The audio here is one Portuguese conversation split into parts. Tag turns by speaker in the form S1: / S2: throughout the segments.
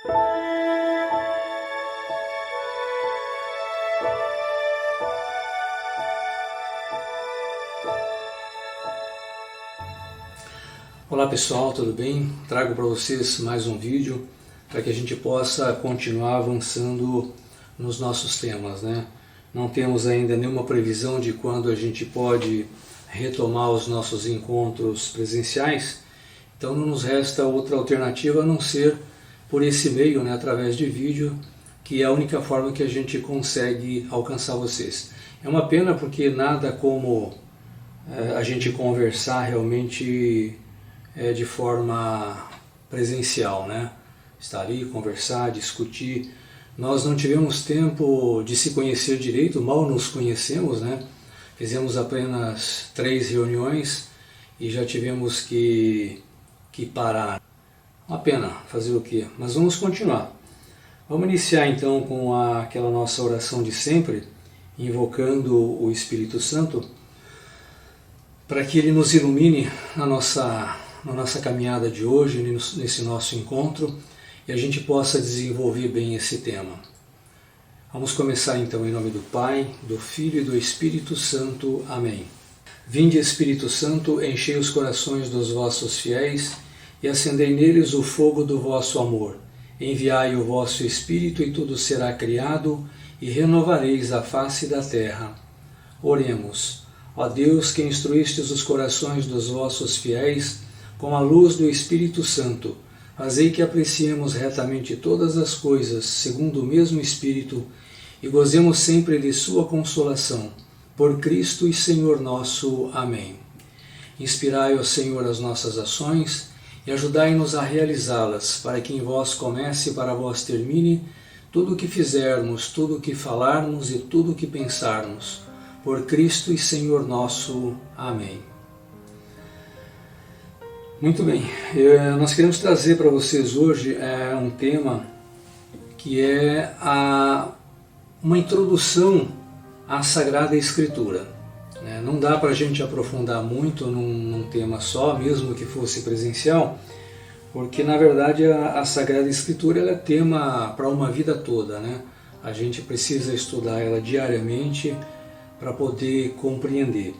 S1: Olá pessoal, tudo bem? Trago para vocês mais um vídeo para que a gente possa continuar avançando nos nossos temas, né? Não temos ainda nenhuma previsão de quando a gente pode retomar os nossos encontros presenciais, então não nos resta outra alternativa a não ser por esse meio, né, através de vídeo, que é a única forma que a gente consegue alcançar vocês. É uma pena porque nada como a gente conversar realmente de forma presencial, né? Estar ali, conversar, discutir. Nós não tivemos tempo de se conhecer direito, mal nos conhecemos, né? Fizemos apenas 3 reuniões e já tivemos que parar. Uma pena, fazer o quê? Mas vamos continuar. Vamos iniciar então com aquela nossa oração de sempre, invocando o Espírito Santo, para que ele nos ilumine na nossa caminhada de hoje, nesse nosso encontro, e a gente possa desenvolver bem esse tema. Vamos começar então em nome do Pai, do Filho e do Espírito Santo. Amém. Vinde, Espírito Santo, enchei os corações dos vossos fiéis e acendei neles o fogo do vosso amor. Enviai o vosso Espírito e tudo será criado e renovareis a face da terra. Oremos. Ó Deus, que instruístes os corações dos vossos fiéis com a luz do Espírito Santo, fazei que apreciemos retamente todas as coisas segundo o mesmo Espírito e gozemos sempre de sua consolação. Por Cristo e Senhor nosso. Amém. Inspirai, ó Senhor, as nossas ações e ajudai-nos a realizá-las, para que em vós comece e para vós termine tudo o que fizermos, tudo o que falarmos e tudo o que pensarmos. Por Cristo e Senhor nosso. Amém. Muito bem, nós queremos trazer para vocês hoje um tema que é uma introdução à Sagrada Escritura. Não dá para a gente aprofundar muito num tema só, mesmo que fosse presencial, porque na verdade a Sagrada Escritura ela é tema para uma vida toda, né? A gente precisa estudar ela diariamente para poder compreender.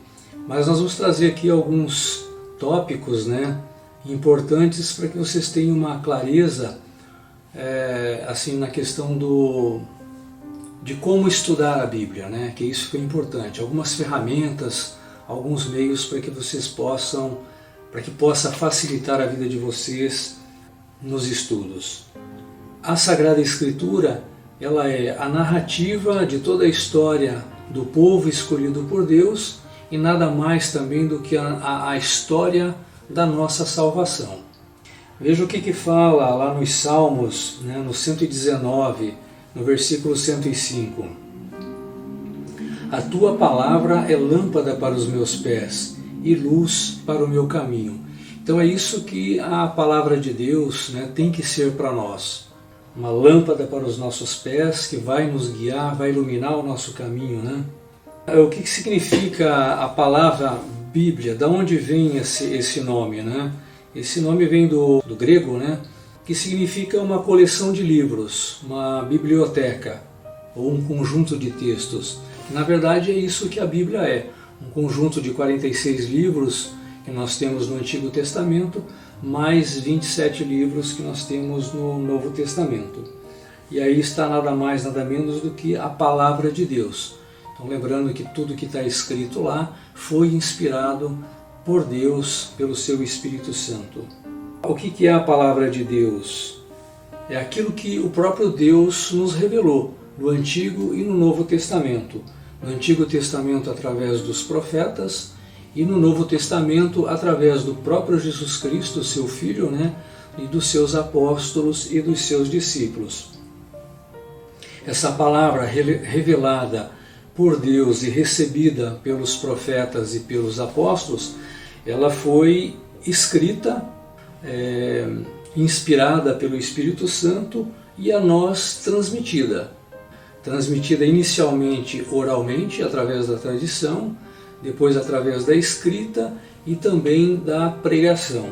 S1: Mas nós vamos trazer aqui alguns tópicos, né, importantes para que vocês tenham uma clareza assim, na questão de como estudar a Bíblia, né, que isso que é importante. Algumas ferramentas, alguns meios para que vocês possa facilitar a vida de vocês nos estudos. A Sagrada Escritura, ela é a narrativa de toda a história do povo escolhido por Deus e nada mais também do que a história da nossa salvação. Veja o que fala lá nos Salmos, né, no 119, no versículo 105. A tua palavra é lâmpada para os meus pés e luz para o meu caminho. Então é isso que a palavra de Deus, né, tem que ser para nós. Uma lâmpada para os nossos pés que vai nos guiar, vai iluminar o nosso caminho, né? O que significa a palavra Bíblia? Da onde vem esse nome, né? Esse nome vem do grego, né? Que significa uma coleção de livros, uma biblioteca, ou um conjunto de textos. Na verdade é isso que a Bíblia é, um conjunto de 46 livros que nós temos no Antigo Testamento, mais 27 livros que nós temos no Novo Testamento. E aí está nada mais, nada menos do que a Palavra de Deus. Então lembrando que tudo que está escrito lá foi inspirado por Deus, pelo seu Espírito Santo. O que é a Palavra de Deus? É aquilo que o próprio Deus nos revelou no Antigo e no Novo Testamento. No Antigo Testamento através dos profetas e no Novo Testamento através do próprio Jesus Cristo, seu Filho, né, e dos seus apóstolos e dos seus discípulos. Essa palavra revelada por Deus e recebida pelos profetas e pelos apóstolos, ela foi escrita, inspirada pelo Espírito Santo e a nós transmitida. Transmitida inicialmente oralmente, através da tradição, depois através da escrita e também da pregação.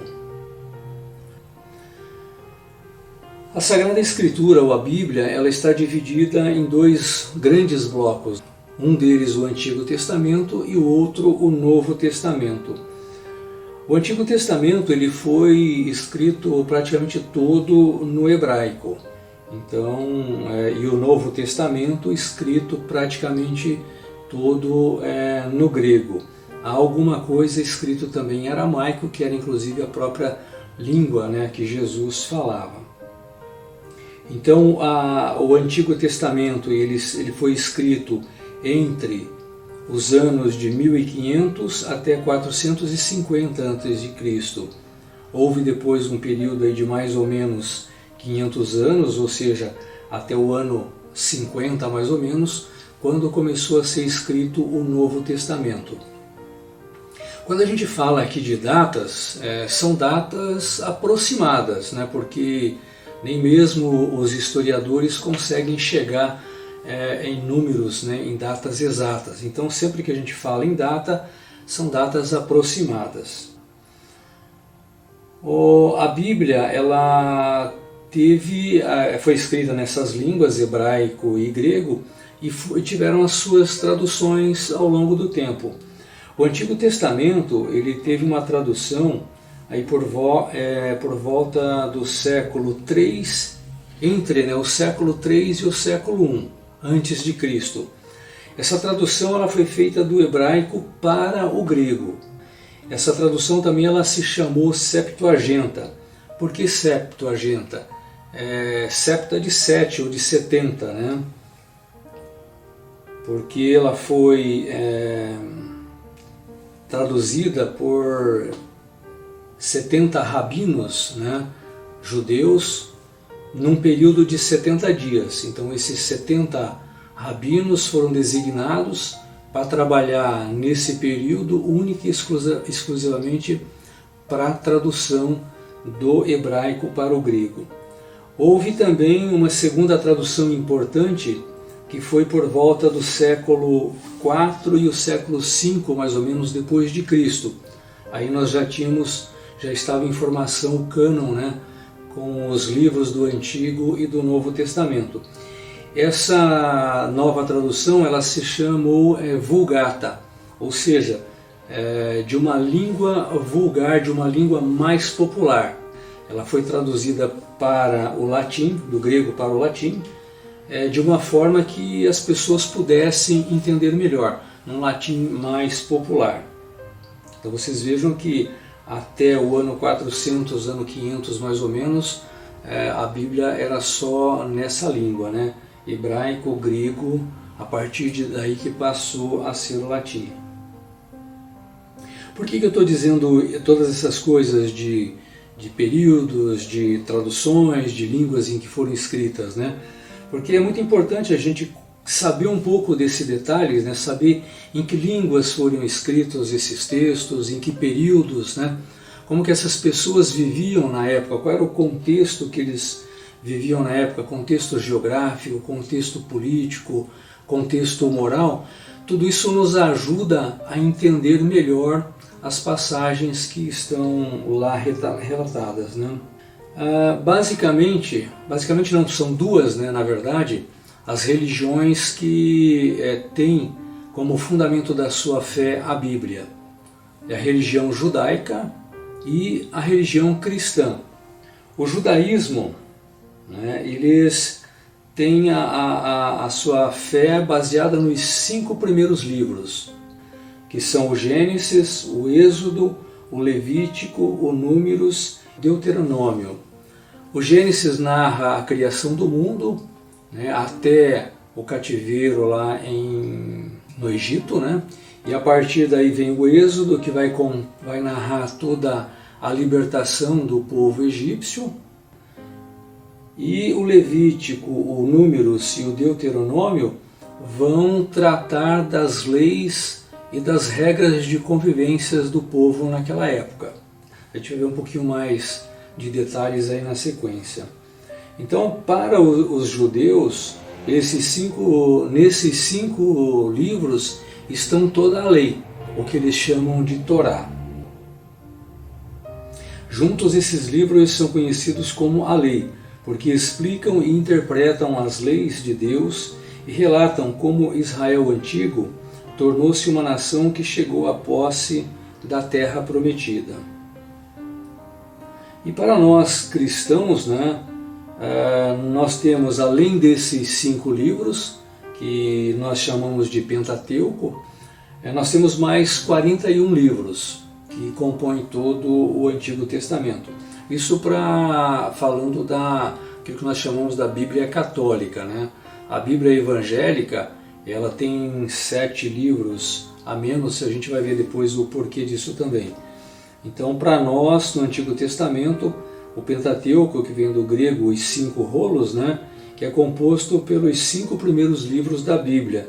S1: A Sagrada Escritura, ou a Bíblia, ela está dividida em dois grandes blocos. Um deles o Antigo Testamento e o outro o Novo Testamento. O Antigo Testamento ele foi escrito praticamente todo no hebraico. Então, e o Novo Testamento escrito praticamente todo no grego. Há alguma coisa escrito também em aramaico, que era inclusive a própria língua, né, que Jesus falava. Então, o Antigo Testamento ele foi escrito entre os anos de 1500 até 450 a.C. Houve depois um período aí de mais ou menos 500 anos, ou seja, até o ano 50 mais ou menos, quando começou a ser escrito o Novo Testamento. Quando a gente fala aqui de datas, são datas aproximadas, né? Porque nem mesmo os historiadores conseguem chegar em números, né? Em datas exatas. Então, sempre que a gente fala em data, são datas aproximadas. A Bíblia, ela foi escrita nessas línguas, hebraico e grego, e tiveram as suas traduções ao longo do tempo. O Antigo Testamento ele teve uma tradução aí por volta do século III, entre o século III e o século I antes de Cristo. Essa tradução ela foi feita do hebraico para o grego. Essa tradução também ela se chamou Septuaginta. Por que Septuaginta? Septa de 7 ou de 70, né? Porque ela foi traduzida por 70 rabinos, né, judeus, num período de 70 dias. Então esses 70 rabinos foram designados para trabalhar nesse período única e exclusivamente para a tradução do hebraico para o grego. Houve também uma segunda tradução importante, que foi por volta do século IV e o século V, mais ou menos, depois de Cristo. Aí nós já estava em formação o cânon, né, com os livros do Antigo e do Novo Testamento. Essa nova tradução ela se chamou Vulgata, ou seja, de uma língua vulgar, de uma língua mais popular. Ela foi traduzida para o latim, do grego para o latim, de uma forma que as pessoas pudessem entender melhor, um latim mais popular. Então vocês vejam que até o ano 400, ano 500 mais ou menos, a Bíblia era só nessa língua, né? Hebraico, grego, a partir daí que passou a ser o latim. Por que eu estou dizendo todas essas coisas de períodos, de traduções, de línguas em que foram escritas, né? Porque é muito importante a gente saber um pouco desses detalhes, né? Saber em que línguas foram escritos esses textos, em que períodos, né? Como que essas pessoas viviam na época, qual era o contexto que eles viviam na época, contexto geográfico, contexto político, contexto moral. Tudo isso nos ajuda a entender melhor as passagens que estão lá relatadas, né? Basicamente não, são duas, né, na verdade, as religiões que têm como fundamento da sua fé a Bíblia. É a religião judaica e a religião cristã. O judaísmo, né, eles têm a sua fé baseada nos 5 primeiros livros, que são o Gênesis, o Êxodo, o Levítico, o Números, Deuteronômio. O Gênesis narra a criação do mundo, né, até o cativeiro lá no Egito, né? E a partir daí vem o Êxodo, que vai narrar toda a libertação do povo egípcio. E o Levítico, o Números e o Deuteronômio vão tratar das leis e das regras de convivência do povo naquela época. A gente vai ver um pouquinho mais de detalhes aí na sequência. Então, para os judeus, nesses cinco livros estão toda a lei, o que eles chamam de Torá. Juntos esses livros são conhecidos como a lei. porque explicam e interpretam as leis de Deus e relatam como Israel antigo tornou-se uma nação que chegou à posse da terra prometida. E para nós cristãos, nós temos, além desses 5 livros, que nós chamamos de Pentateuco, nós temos mais 41 livros que compõem todo o Antigo Testamento. Isso falando daquilo que nós chamamos da Bíblia Católica, A Bíblia Evangélica, ela tem 7 livros a menos, a gente vai ver depois o porquê disso também. Então, para nós, no Antigo Testamento, o Pentateuco, que vem do grego os 5 rolos, que é composto pelos 5 primeiros livros da Bíblia,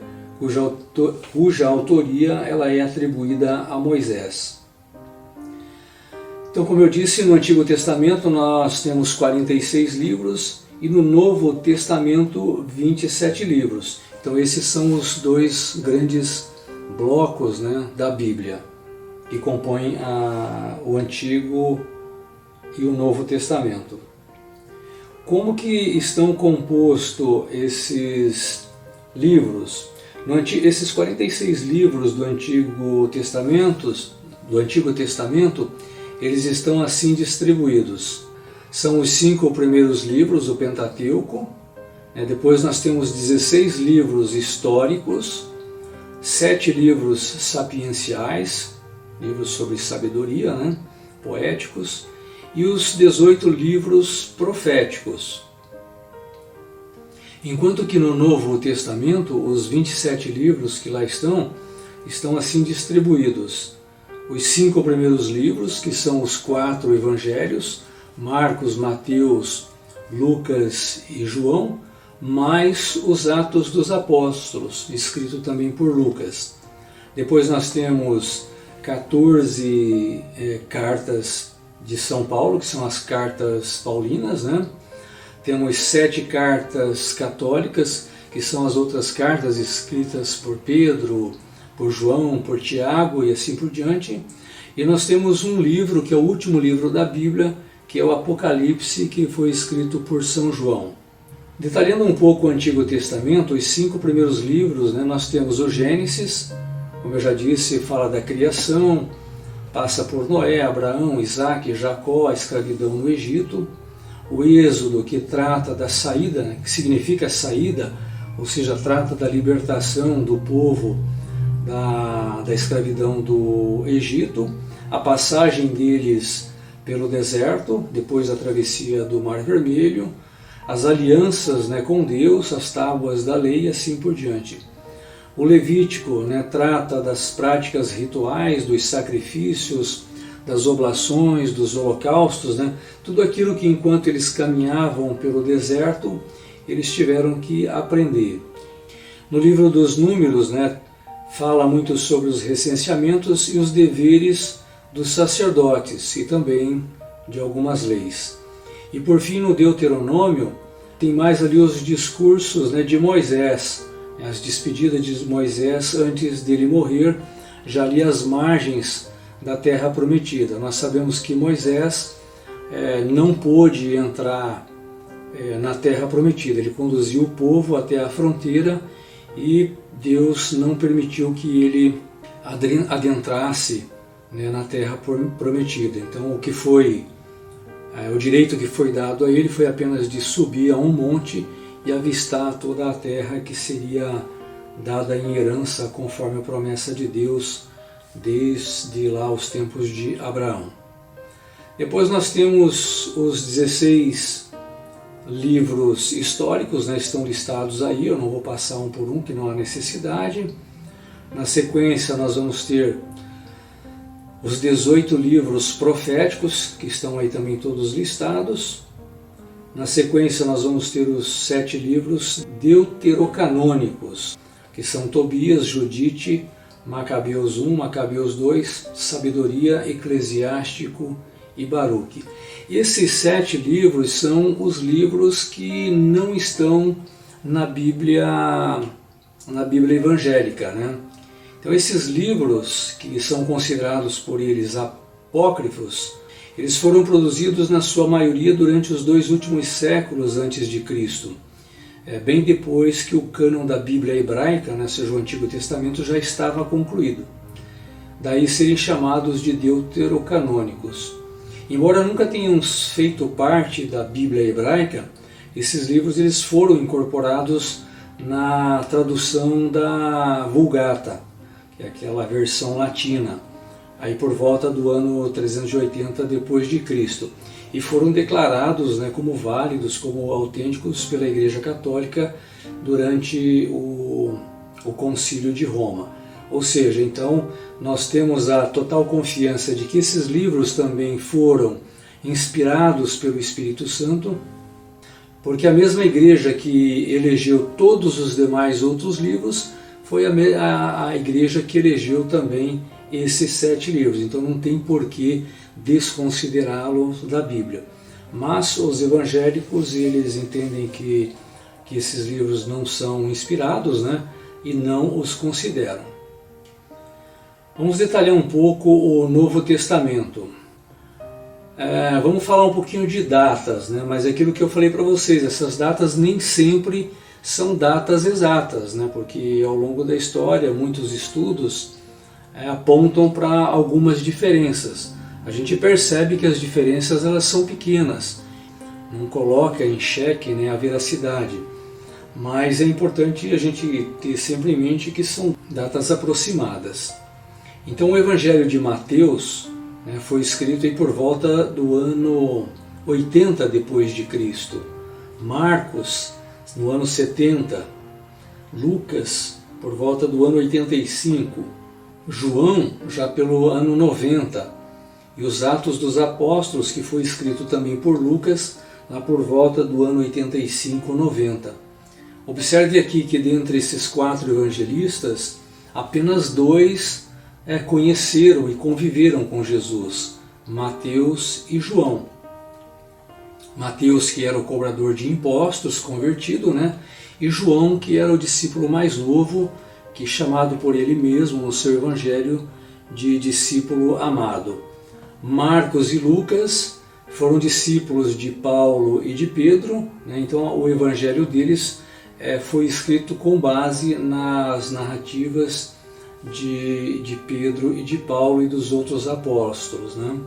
S1: cuja autoria ela é atribuída a Moisés. Então, como eu disse, no Antigo Testamento nós temos 46 livros e no Novo Testamento 27 livros. Então esses são os 2 grandes blocos da Bíblia, que compõem o Antigo e o Novo Testamento. Como que estão compostos esses livros? Esses 46 livros do Antigo Testamento, eles estão assim distribuídos. São os 5 primeiros livros, o Pentateuco. Depois nós temos 16 livros históricos, 7 livros sapienciais, livros sobre sabedoria, poéticos, e os 18 livros proféticos. Enquanto que no Novo Testamento, os 27 livros que lá estão assim distribuídos. Os 5 primeiros livros, que são os 4 evangelhos, Marcos, Mateus, Lucas e João, mais os Atos dos Apóstolos, escrito também por Lucas. Depois nós temos 14 cartas de São Paulo, que são as cartas paulinas, Temos 7 cartas católicas, que são as outras cartas escritas por Pedro, por João, por Tiago e assim por diante. E nós temos um livro, que é o último livro da Bíblia, que é o Apocalipse, que foi escrito por São João. Detalhando um pouco o Antigo Testamento, os 5 primeiros livros, nós temos o Gênesis, como eu já disse, fala da criação, passa por Noé, Abraão, Isaac, Jacó, a escravidão no Egito. O Êxodo, que trata da saída, que significa saída, ou seja, trata da libertação do povo da escravidão do Egito, a passagem deles pelo deserto, depois da travessia do Mar Vermelho, as alianças com Deus, as tábuas da lei e assim por diante. O Levítico trata das práticas rituais, dos sacrifícios, das oblações, dos holocaustos, tudo aquilo que enquanto eles caminhavam pelo deserto, eles tiveram que aprender. No livro dos Números, fala muito sobre os recenseamentos e os deveres dos sacerdotes e também de algumas leis. E por fim, no Deuteronômio, tem mais ali os discursos de Moisés, as despedidas de Moisés antes dele morrer, já ali às margens da terra prometida. Nós sabemos que Moisés não pôde entrar na terra prometida, ele conduziu o povo até a fronteira e Deus não permitiu que ele adentrasse na terra prometida. Então o direito que foi dado a ele foi apenas de subir a um monte e avistar toda a terra que seria dada em herança conforme a promessa de Deus desde lá os tempos de Abraão. Depois nós temos os 16 livros históricos, estão listados aí, eu não vou passar um por um, que não há necessidade. Na sequência nós vamos ter os 18 livros proféticos, que estão aí também todos listados. Na sequência nós vamos ter os 7 livros deuterocanônicos, que são Tobias, Judite, Macabeus 1, Macabeus 2, Sabedoria, Eclesiástico e Baruque. Esses 7 livros são os livros que não estão na Bíblia evangélica, Então esses livros, que são considerados por eles apócrifos, Eles foram produzidos na sua maioria durante os 2 últimos séculos antes de Cristo, bem depois que o cânon da Bíblia hebraica, né, seja o Antigo Testamento, já estava concluído. Daí serem chamados de deuterocanônicos. Embora nunca tenham feito parte da Bíblia hebraica, esses livros eles foram incorporados na tradução da Vulgata, que é aquela versão latina, aí por volta do ano 380 depois de Cristo, e foram declarados, né, como válidos, como autênticos pela Igreja Católica durante o Concílio de Roma. Ou seja, então nós temos a total confiança de que esses livros também foram inspirados pelo Espírito Santo, porque a mesma igreja que elegeu todos os demais outros livros foi a igreja que elegeu também esses 7 livros. Então não tem por que desconsiderá-los da Bíblia. Mas os evangélicos, eles entendem que esses livros não são inspirados, né, e não os consideram. Vamos detalhar um pouco o Novo Testamento. Vamos falar um pouquinho de datas, né? Mas é aquilo que eu falei para vocês, essas datas nem sempre são datas exatas, né? Porque ao longo da história muitos estudos apontam para algumas diferenças. A gente percebe que as diferenças elas são pequenas, não coloca em xeque, né, a veracidade. Mas é importante a gente ter sempre em mente que são datas aproximadas. Então o Evangelho de Mateus, né, foi escrito aí por volta do ano 80 depois de Cristo. Marcos no ano 70, Lucas por volta do ano 85, João já pelo ano 90 e os Atos dos Apóstolos, que foi escrito também por Lucas lá por volta do ano 85, 90. Observe aqui que dentre esses 4 evangelistas, apenas 2 conheceram e conviveram com Jesus, Mateus e João. Mateus, que era o cobrador de impostos, convertido, né? E João, que era o discípulo mais novo, que chamado por ele mesmo no seu evangelho de discípulo amado. Marcos e Lucas foram discípulos de Paulo e de Pedro, né? Então o evangelho deles foi escrito com base nas narrativas de Pedro e de Paulo e dos outros apóstolos, né?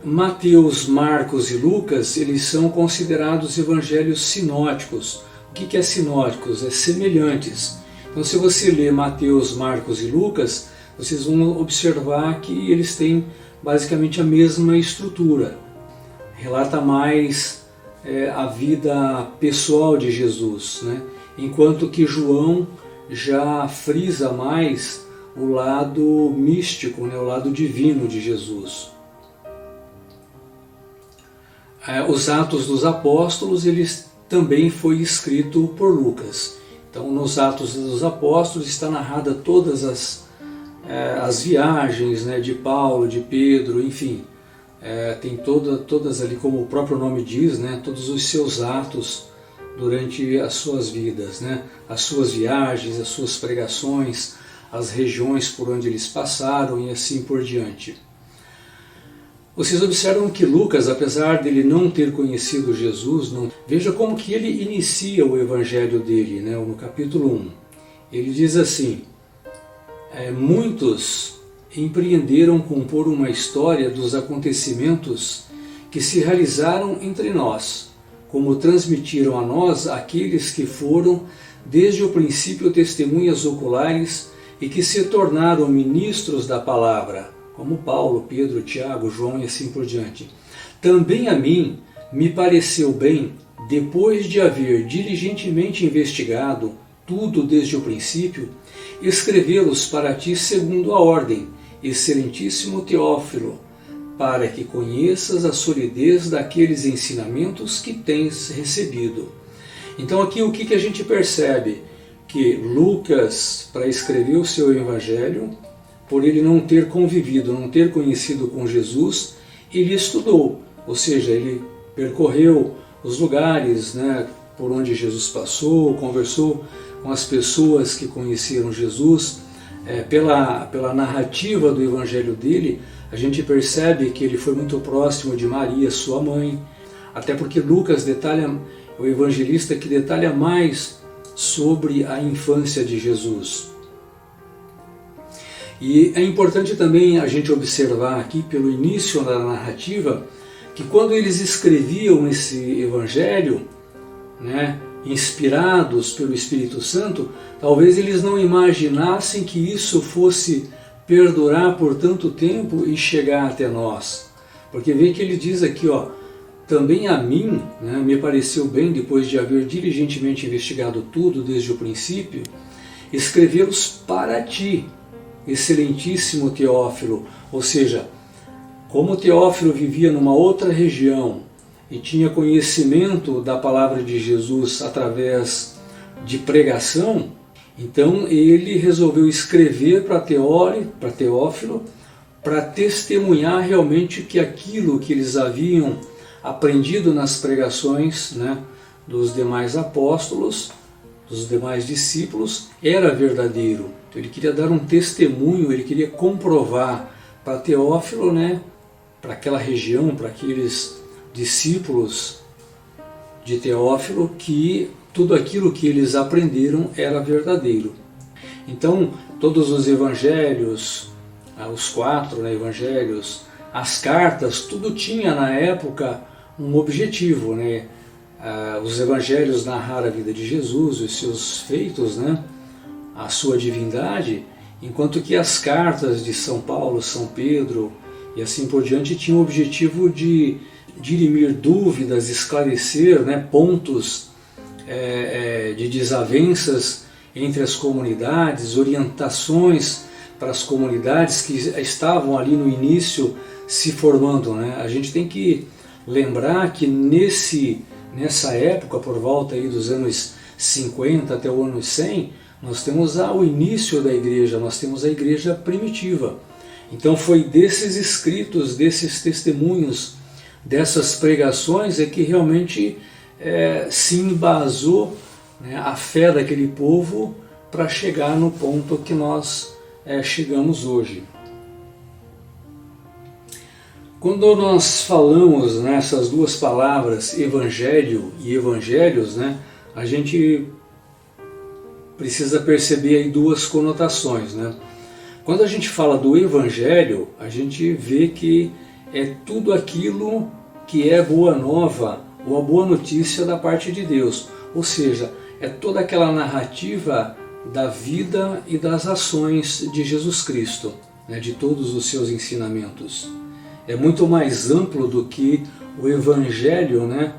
S1: Mateus, Marcos e Lucas, eles são considerados evangelhos sinóticos. O que é sinóticos? É semelhantes. Então se você lê Mateus, Marcos e Lucas, vocês vão observar que eles têm basicamente a mesma estrutura. Relata mais a vida pessoal de Jesus, né? Enquanto que João já frisa mais o lado místico, né? O lado divino de Jesus. Os Atos dos Apóstolos, eles também foi escrito por Lucas. Então nos Atos dos Apóstolos está narrada todas as viagens, né, de Paulo, de Pedro, enfim, tem todas ali, como o próprio nome diz, né, todos os seus atos durante as suas vidas, né, as suas viagens, as suas pregações, as regiões por onde eles passaram e assim por diante. Vocês observam que Lucas, apesar dele não ter conhecido Jesus, veja como que ele inicia o evangelho dele, né, no capítulo 1. Ele diz assim: muitos empreenderam compor uma história dos acontecimentos que se realizaram entre nós, como transmitiram a nós aqueles que foram desde o princípio testemunhas oculares e que se tornaram ministros da palavra, como Paulo, Pedro, Tiago, João e assim por diante. Também a mim me pareceu bem, depois de haver diligentemente investigado tudo desde o princípio, escrevê-los para ti segundo a ordem, excelentíssimo Teófilo, para que conheças a solidez daqueles ensinamentos que tens recebido. Então aqui o que a gente percebe? Que Lucas, para escrever o seu evangelho, por ele não ter convivido, não ter conhecido com Jesus, ele estudou, ou seja, ele percorreu os lugares, né, por onde Jesus passou, conversou com as pessoas que conheceram Jesus, pela narrativa do evangelho dele, a gente percebe que ele foi muito próximo de Maria, sua mãe, até porque Lucas detalha, o evangelista que detalha mais sobre a infância de Jesus. E é importante também a gente observar aqui, pelo início da narrativa, que quando eles escreviam esse evangelho, né, inspirados pelo Espírito Santo, talvez eles não imaginassem que isso fosse perdurar por tanto tempo e chegar até nós. Porque vê que ele diz aqui, ó, também a mim, né, me pareceu bem, depois de haver diligentemente investigado tudo desde o princípio, escrevê-los para ti, excelentíssimo Teófilo. Ou seja, como Teófilo vivia numa outra região e tinha conhecimento da palavra de Jesus através de pregação, então ele resolveu escrever para Teófilo para testemunhar realmente que aquilo que eles haviam aprendido nas pregações, né, dos demais apóstolos, dos demais discípulos, era verdadeiro. Então ele queria dar um testemunho, ele queria comprovar para Teófilo, né, para aquela região, para aqueles discípulos de Teófilo, que tudo aquilo que eles aprenderam era verdadeiro. Então, todos os evangelhos, os 4, né, evangelhos, as cartas, tudo tinha na época um objetivo, né? Os evangelhos narraram a vida de Jesus, os seus feitos, né, a sua divindade, enquanto que as cartas de São Paulo, São Pedro e assim por diante tinham o objetivo de dirimir dúvidas, esclarecer, né, pontos de desavenças entre as comunidades, orientações para as comunidades que estavam ali no início se formando, né? A gente tem que lembrar que nessa época, por volta aí dos anos 50 até o ano 100, nós temos o início da igreja, nós temos a igreja primitiva. Então foi desses escritos, desses testemunhos, dessas pregações é que realmente se embasou, né, a fé daquele povo para chegar no ponto que nós chegamos hoje. Quando nós falamos nessas duas palavras, evangelho e evangelhos, né, a gente precisa perceber aí duas conotações, né? Quando a gente fala do evangelho, a gente vê que é tudo aquilo que é boa nova ou a boa notícia da parte de Deus. Ou seja, é toda aquela narrativa da vida e das ações de Jesus Cristo, né, de todos os seus ensinamentos. É muito mais amplo do que o Evangelho, né,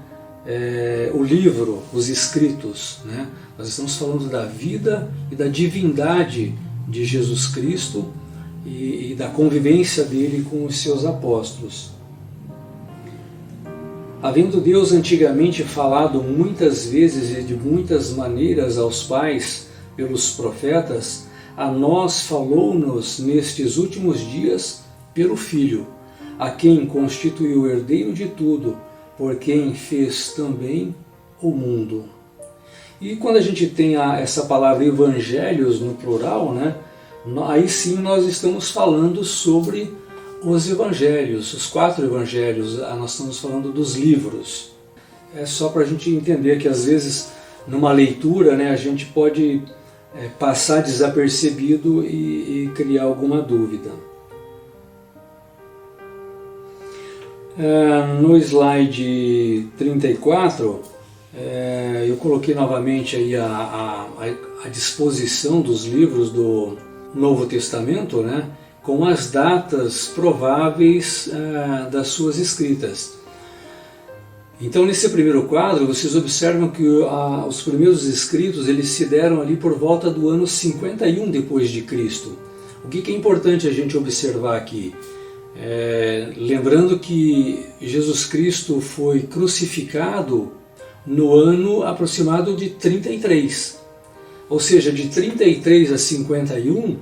S1: o livro, os escritos, né? Nós estamos falando da vida e da divindade de Jesus Cristo e da convivência dele com os seus apóstolos. Havendo Deus antigamente falado muitas vezes e de muitas maneiras aos pais pelos profetas, a nós falou-nos nestes últimos dias pelo Filho, a quem constituiu o herdeiro de tudo, por quem fez também o mundo. E quando a gente tem essa palavra evangelhos no plural, né, aí sim nós estamos falando sobre os evangelhos, os 4 evangelhos, nós estamos falando dos livros. É só para a gente entender que às vezes numa leitura, né, a gente pode passar desapercebido e criar alguma dúvida. No slide 34, eu coloquei novamente aí a disposição dos livros do Novo Testamento, né, com as datas prováveis das suas escritas. Então, nesse primeiro quadro, vocês observam que os primeiros escritos eles se deram ali por volta do ano 51 depois de Cristo. O que é importante a gente observar aqui? Lembrando que Jesus Cristo foi crucificado no ano aproximado de 33, ou seja, de 33 a 51,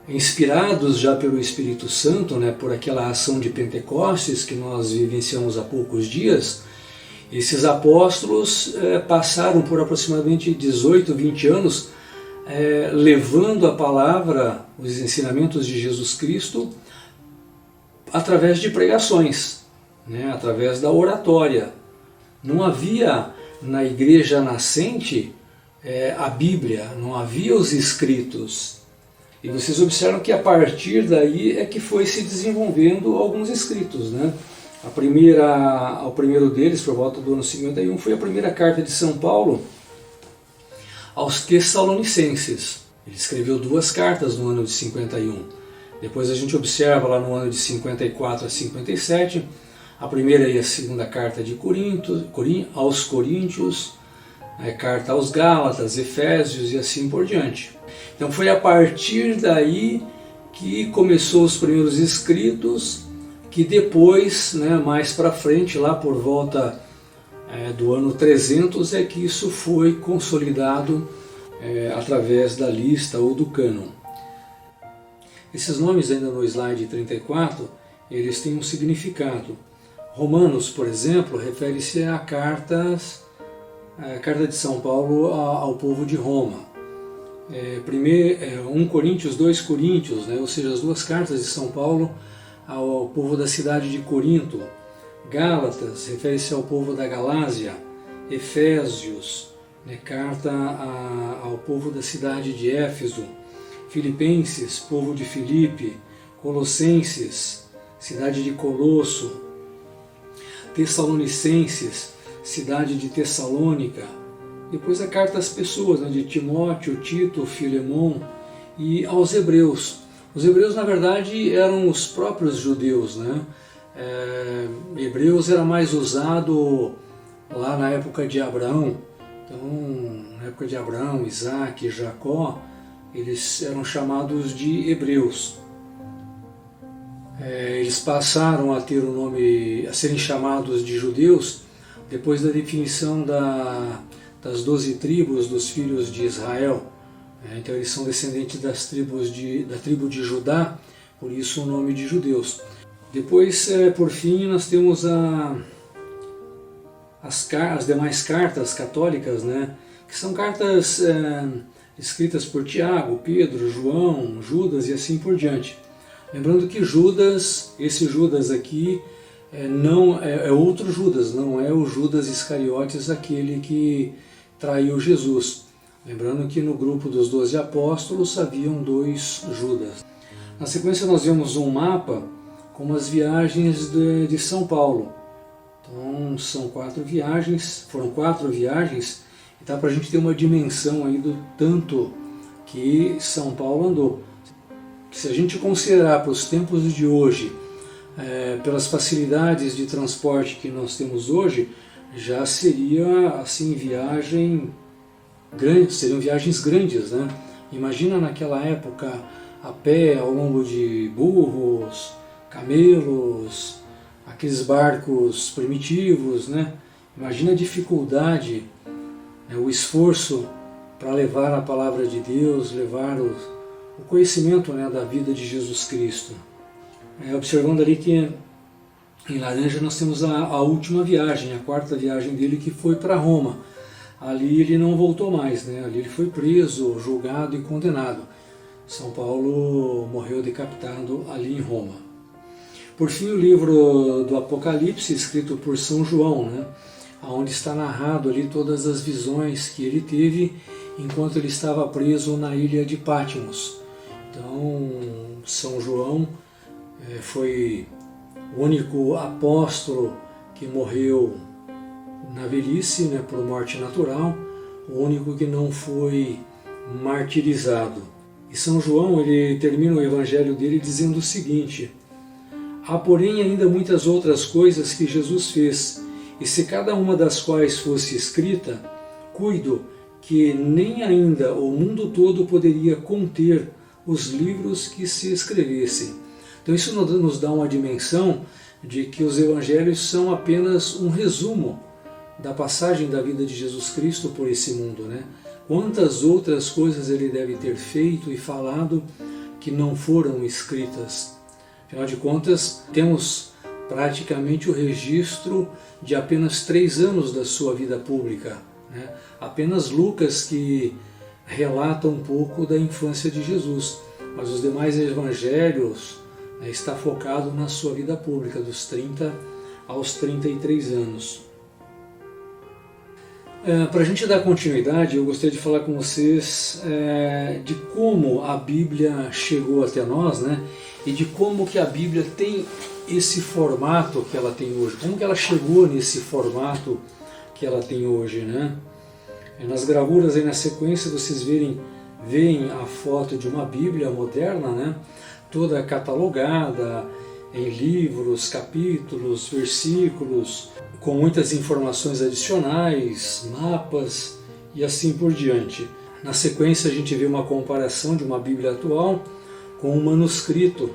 S1: inspirados já pelo Espírito Santo, né, por aquela ação de Pentecostes que nós vivenciamos há poucos dias, esses apóstolos passaram por aproximadamente 18, 20 anos levando a palavra, os ensinamentos de Jesus Cristo, através de pregações, né, através da oratória. Não havia na igreja nascente a Bíblia, não havia os escritos. E vocês observam que a partir daí é que foi se desenvolvendo alguns escritos, né? O primeiro deles, por volta do ano 51, foi a primeira carta de São Paulo aos Tessalonicenses. Ele escreveu 2 cartas no ano de 51. Depois a gente observa lá no ano de 54 a 57, a primeira e a segunda carta de aos Coríntios, a carta aos Gálatas, Efésios e assim por diante. Então foi a partir daí que começou os primeiros escritos, que depois, né, mais para frente, lá por volta do ano 300, é que isso foi consolidado através da lista ou do cânon. Esses nomes ainda no slide 34, eles têm um significado. Romanos, por exemplo, refere-se a carta de São Paulo ao povo de Roma. 1 Coríntios, 2 Coríntios, né, ou seja, as 2 cartas de São Paulo ao povo da cidade de Corinto. Gálatas refere-se ao povo da Galásia. Efésios, né, carta ao povo da cidade de Éfeso. Filipenses, povo de Filipe. Colossenses, cidade de Colosso. Tessalonicenses, cidade de Tessalônica. Depois a carta às pessoas, né, de Timóteo, Tito, Filemon, e aos hebreus. Os hebreus, na verdade, eram os próprios judeus, né? Hebreus era mais usado lá na época de Abraão. Então, na época de Abraão, Isaac, Jacó, eles eram chamados de hebreus. Eles passaram a ter o nome, a serem chamados de judeus depois da definição das 12 tribos dos filhos de Israel. Então eles são descendentes da tribo de Judá, por isso o nome de judeus. Depois, por fim, nós temos as demais cartas católicas, né, que são cartas escritas por Tiago, Pedro, João, Judas e assim por diante. Lembrando que Judas, esse Judas aqui, não é outro Judas, não é o Judas Iscariotes, aquele que traiu Jesus. Lembrando que no grupo dos 12 apóstolos haviam 2 Judas. Na sequência nós vemos um mapa com as viagens de São Paulo. Então foram 4 viagens, e dá para a gente ter uma dimensão aí do tanto que São Paulo andou. Se a gente considerar para os tempos de hoje, pelas facilidades de transporte que nós temos hoje, já seria assim seriam viagens grandes, né? Imagina naquela época a pé ao longo de burros, camelos, aqueles barcos primitivos, né? Imagina a dificuldade, né, o esforço para levar a palavra de Deus, levar o conhecimento, né, da vida de Jesus Cristo. Observando ali que em laranja nós temos a última viagem, a 4ª viagem dele, que foi para Roma. Ali ele não voltou mais, né? Ali ele foi preso, julgado e condenado. São Paulo morreu decapitado ali em Roma. Por fim, o livro do Apocalipse, escrito por São João, né? Onde está narrado ali todas as visões que ele teve enquanto ele estava preso na ilha de Patmos. Então, São João foi o único apóstolo que morreu na velhice, né, por morte natural, o único que não foi martirizado. E São João, ele termina o evangelho dele dizendo o seguinte: há porém ainda muitas outras coisas que Jesus fez, e se cada uma das quais fosse escrita, cuido que nem ainda o mundo todo poderia conter os livros que se escrevessem. Então isso nos dá uma dimensão de que os evangelhos são apenas um resumo da passagem da vida de Jesus Cristo por esse mundo, né? Quantas outras coisas ele deve ter feito e falado que não foram escritas. Afinal de contas, temos praticamente o registro de apenas 3 anos da sua vida pública, né? Apenas Lucas, que relata um pouco da infância de Jesus, mas os demais evangelhos está focado na sua vida pública, dos 30 aos 33 anos. Para a gente dar continuidade, eu gostaria de falar com vocês de como a Bíblia chegou até nós, né? E de como que a Bíblia tem esse formato que ela tem hoje, como que ela chegou nesse formato que ela tem hoje, né? Nas gravuras aí na sequência vocês veem a foto de uma Bíblia moderna, né? Toda catalogada em livros, capítulos, versículos, com muitas informações adicionais, mapas e assim por diante. Na sequência a gente vê uma comparação de uma Bíblia atual com um manuscrito,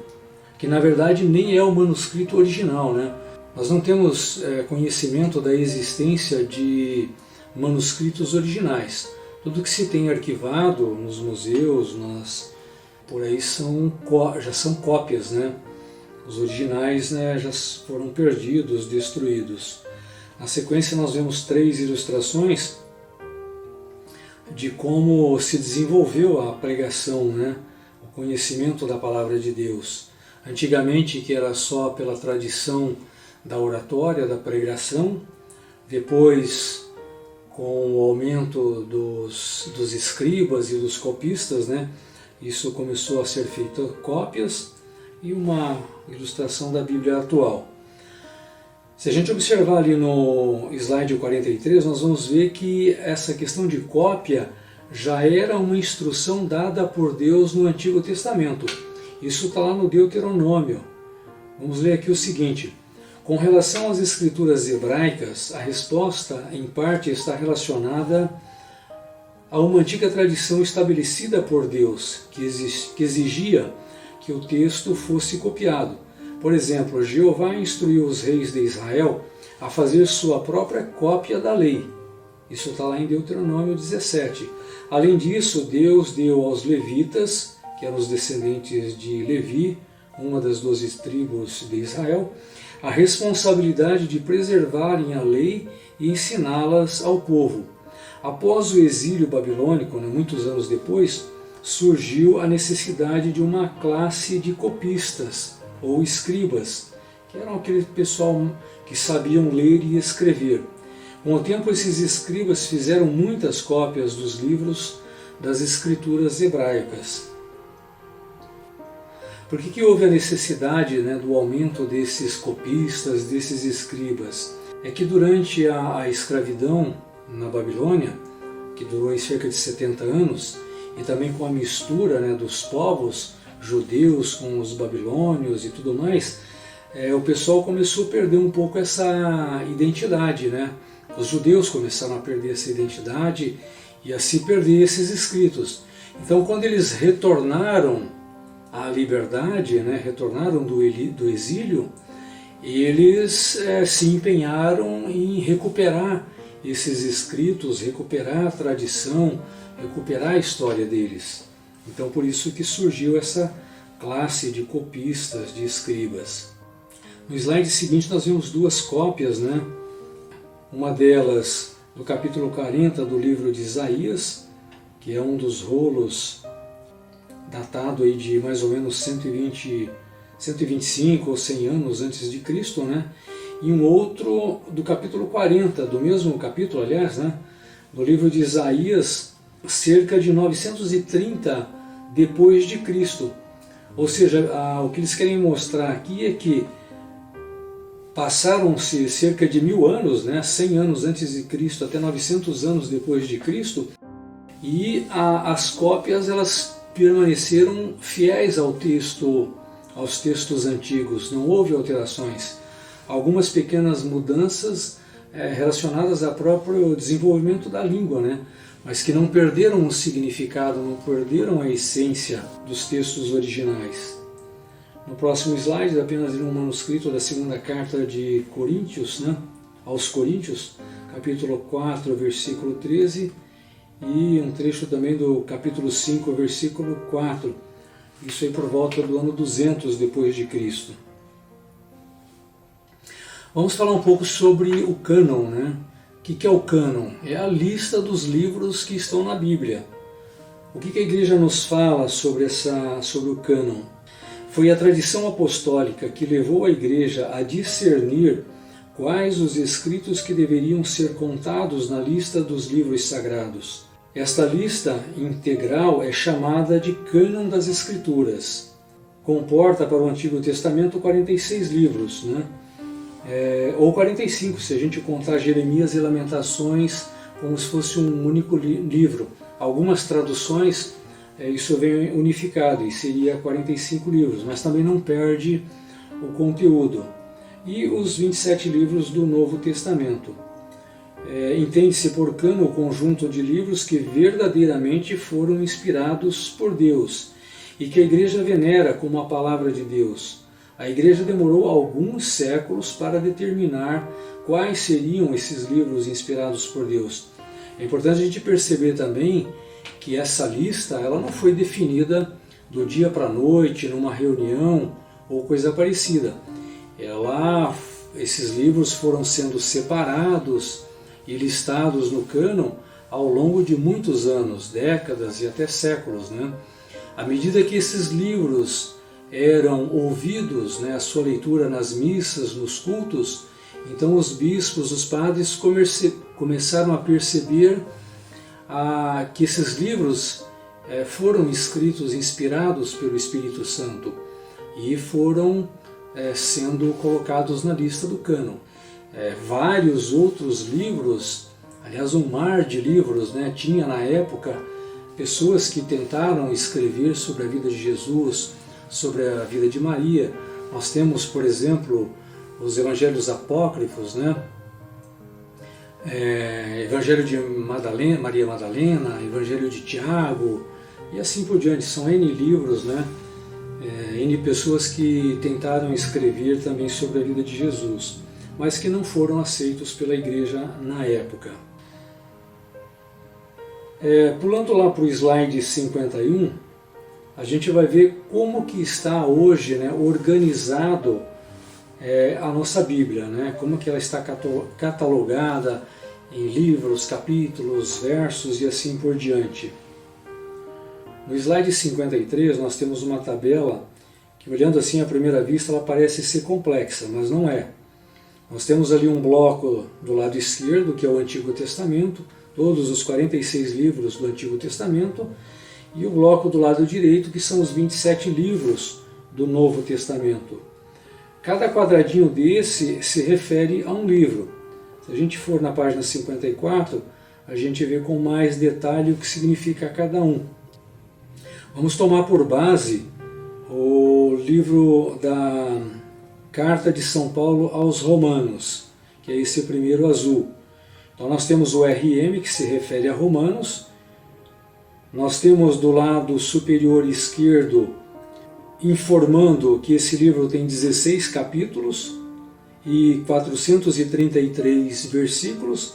S1: que na verdade nem é o manuscrito original, né? Nós não temos conhecimento da existência de manuscritos originais. Tudo que se tem arquivado nos museus, por aí já são cópias, né? Os originais, né, já foram perdidos, destruídos. Na sequência nós vemos 3 ilustrações de como se desenvolveu a pregação, né? O conhecimento da palavra de Deus. Antigamente, que era só pela tradição da oratória, da pregação, depois com o aumento dos escribas e dos copistas, né? Isso começou a ser feito cópias e uma ilustração da Bíblia atual. Se a gente observar ali no slide 43, nós vamos ver que essa questão de cópia já era uma instrução dada por Deus no Antigo Testamento. Isso está lá no Deuteronômio. Vamos ler aqui o seguinte: com relação às escrituras hebraicas, a resposta em parte está relacionada a uma antiga tradição estabelecida por Deus, que exigia que o texto fosse copiado. Por exemplo, Jeová instruiu os reis de Israel a fazer sua própria cópia da lei. Isso está lá em Deuteronômio 17. Além disso, Deus deu aos levitas, que eram os descendentes de Levi, uma das 12 tribos de Israel, a responsabilidade de preservarem a lei e ensiná-las ao povo. Após o exílio babilônico, muitos anos depois, surgiu a necessidade de uma classe de copistas ou escribas, que eram aquele pessoal que sabiam ler e escrever. Com o tempo, esses escribas fizeram muitas cópias dos livros das escrituras hebraicas. Por que houve a necessidade do aumento desses copistas, desses escribas? É que durante a escravidão na Babilônia, que durou cerca de 70 anos, e também com a mistura dos povos judeus com os babilônios e tudo mais, o pessoal começou a perder um pouco essa identidade, Os judeus começaram a perder essa identidade e a se perder esses escritos. Então, quando eles retornaram à liberdade, retornaram do exílio, eles se empenharam em recuperar esses escritos, recuperar a tradição, recuperar a história deles. Então, por isso que surgiu essa classe de copistas, de escribas. No slide seguinte nós vemos 2 cópias, Uma delas do capítulo 40 do livro de Isaías, que é um dos rolos datado aí de mais ou menos 125 ou 100 anos antes de Cristo, E um outro do capítulo 40, do mesmo capítulo, aliás, do livro de Isaías, cerca de 930 depois de Cristo. Ou seja, o que eles querem mostrar aqui é que passaram-se cerca de 1000 anos, 100 anos antes de Cristo até 900 anos depois de Cristo, e as cópias elas permaneceram fiéis aos textos antigos, não houve alterações. Algumas pequenas mudanças relacionadas ao próprio desenvolvimento da língua, mas que não perderam o significado, não perderam a essência dos textos originais. No próximo slide, apenas um manuscrito da segunda carta de Coríntios, aos Coríntios, capítulo 4, versículo 13, e um trecho também do capítulo 5, versículo 4, isso aí por volta do ano 200 depois de Cristo. Vamos falar um pouco sobre o cânon, O que é o cânon? É a lista dos livros que estão na Bíblia. O que a Igreja nos fala sobre o cânon? Foi a tradição apostólica que levou a Igreja a discernir quais os escritos que deveriam ser contados na lista dos livros sagrados. Esta lista integral é chamada de Cânon das Escrituras. Comporta para o Antigo Testamento 46 livros, né? Ou 45, se a gente contar Jeremias e Lamentações como se fosse um único livro. Algumas traduções, isso vem unificado e seria 45 livros, mas também não perde o conteúdo. E os 27 livros do Novo Testamento. Entende-se por cânon o conjunto de livros que verdadeiramente foram inspirados por Deus e que a Igreja venera como a Palavra de Deus. A Igreja demorou alguns séculos para determinar quais seriam esses livros inspirados por Deus. É importante a gente perceber também que essa lista ela não foi definida do dia para a noite, numa reunião ou coisa parecida. Esses livros foram sendo separados e listados no cânon ao longo de muitos anos, décadas e até séculos, né? À medida que esses livros eram ouvidos, né, a sua leitura nas missas, nos cultos, então os bispos, os padres começaram a perceber que esses livros foram escritos, inspirados pelo Espírito Santo e foram sendo colocados na lista do cânon. Vários outros livros, aliás um mar de livros, né, tinha na época pessoas que tentaram escrever sobre a vida de Jesus, sobre a vida de Maria. Nós temos, por exemplo, os evangelhos apócrifos, né? Evangelho de Maria Madalena, Evangelho de Tiago e assim por diante. São N livros, né? N pessoas que tentaram escrever também sobre a vida de Jesus, mas que não foram aceitos pela Igreja na época. Pulando lá para o slide 51, a gente vai ver como que está hoje, né, organizado a nossa Bíblia, né, como que ela está catalogada em livros, capítulos, versos e assim por diante. No slide 53 nós temos uma tabela que, olhando assim à primeira vista, ela parece ser complexa, mas não é. Nós temos ali um bloco do lado esquerdo, que é o Antigo Testamento, todos os 46 livros do Antigo Testamento, e o bloco do lado direito, que são os 27 livros do Novo Testamento. Cada quadradinho desse se refere a um livro. Se a gente for na página 54, a gente vê com mais detalhe o que significa cada um. Vamos tomar por base o livro da Carta de São Paulo aos Romanos, que é esse primeiro azul. Então nós temos o RM, que se refere a Romanos. Nós temos do lado superior esquerdo informando que esse livro tem 16 capítulos e 433 versículos.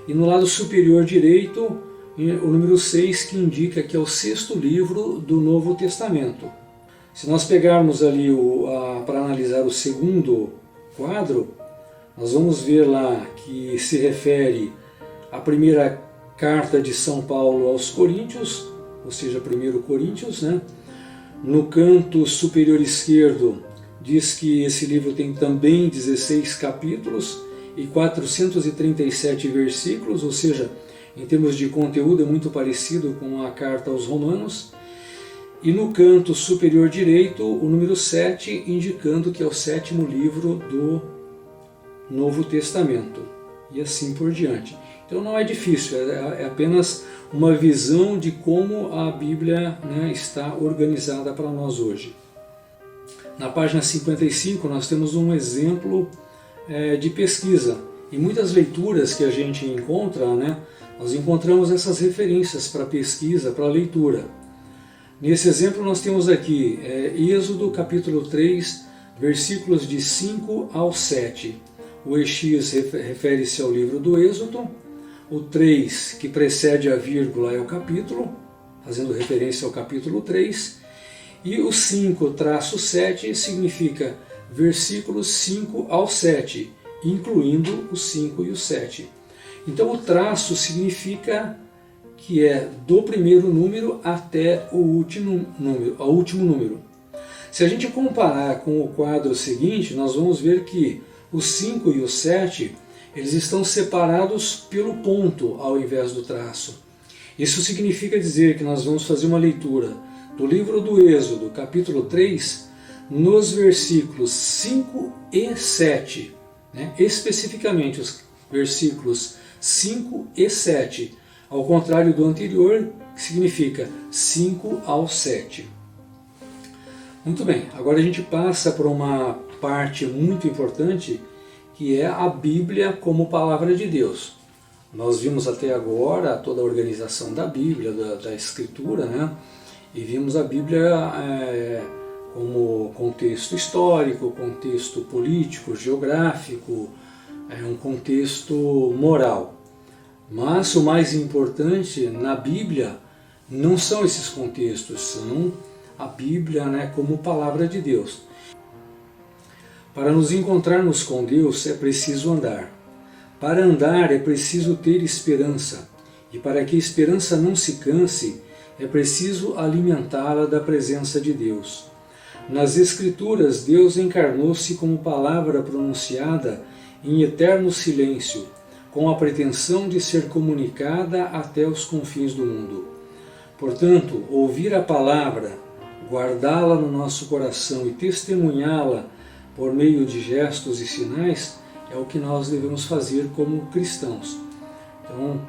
S1: E no lado superior direito, o número 6, que indica que é o sexto livro do Novo Testamento. Se nós pegarmos ali para analisar o segundo quadro, nós vamos ver lá que se refere à primeira carta de São Paulo aos Coríntios, ou seja, 1 Coríntios, né? No canto superior esquerdo diz que esse livro tem também 16 capítulos e 437 versículos, ou seja, em termos de conteúdo é muito parecido com a carta aos Romanos. E no canto superior direito, o número 7, indicando que é o sétimo livro do Novo Testamento, e assim por diante. Então não é difícil, é apenas uma visão de como a Bíblia, né, está organizada para nós hoje. Na página 55 nós temos um exemplo de pesquisa. Em muitas leituras que a gente encontra, né, nós encontramos essas referências para pesquisa, para leitura. Nesse exemplo nós temos aqui Êxodo capítulo 3, versículos de 5 ao 7. O EX refere-se ao livro do Êxodo, o 3, que precede a vírgula, é o capítulo, fazendo referência ao capítulo 3, e o 5-7 significa versículos 5 ao 7, incluindo o 5 e o 7. Então o traço significa que é do primeiro número até o último número. Se a gente comparar com o quadro seguinte, nós vamos ver que o 5 e o 7, eles estão separados pelo ponto ao invés do traço. Isso significa dizer que nós vamos fazer uma leitura do livro do Êxodo, capítulo 3, nos versículos 5 e 7, né? Especificamente os versículos 5 e 7, ao contrário do anterior, que significa 5 ao 7. Muito bem, agora a gente passa para uma parte muito importante, que é a Bíblia como palavra de Deus. Nós vimos até agora toda a organização da Bíblia, da Escritura, né? E vimos a Bíblia como contexto histórico, contexto político, geográfico, um contexto moral. Mas o mais importante na Bíblia não são esses contextos, são a Bíblia, né, como palavra de Deus. Para nos encontrarmos com Deus é preciso andar. Para andar é preciso ter esperança. E para que a esperança não se canse, é preciso alimentá-la da presença de Deus. Nas Escrituras, Deus encarnou-se como palavra pronunciada em eterno silêncio, com a pretensão de ser comunicada até os confins do mundo. Portanto, ouvir a palavra, guardá-la no nosso coração e testemunhá-la por meio de gestos e sinais é o que nós devemos fazer como cristãos. Então,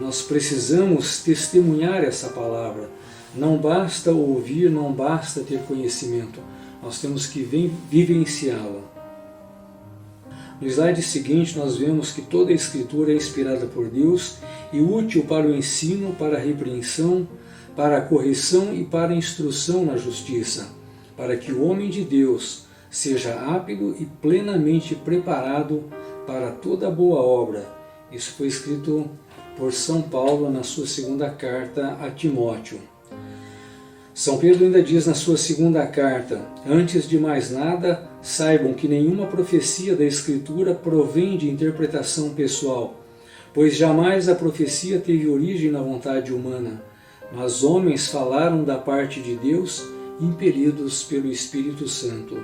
S1: nós precisamos testemunhar essa palavra. Não basta ouvir, não basta ter conhecimento. Nós temos que vivenciá-la. No slide seguinte, nós vemos que toda a Escritura é inspirada por Deus e útil para o ensino, para a repreensão, para a correção e para a instrução na justiça, para que o homem de Deus seja apto e plenamente preparado para toda boa obra. Isso foi escrito por São Paulo na sua segunda carta a Timóteo. São Pedro ainda diz na sua segunda carta: antes de mais nada, saibam que nenhuma profecia da Escritura provém de interpretação pessoal, pois jamais a profecia teve origem na vontade humana, mas homens falaram da parte de Deus, impelidos pelo Espírito Santo.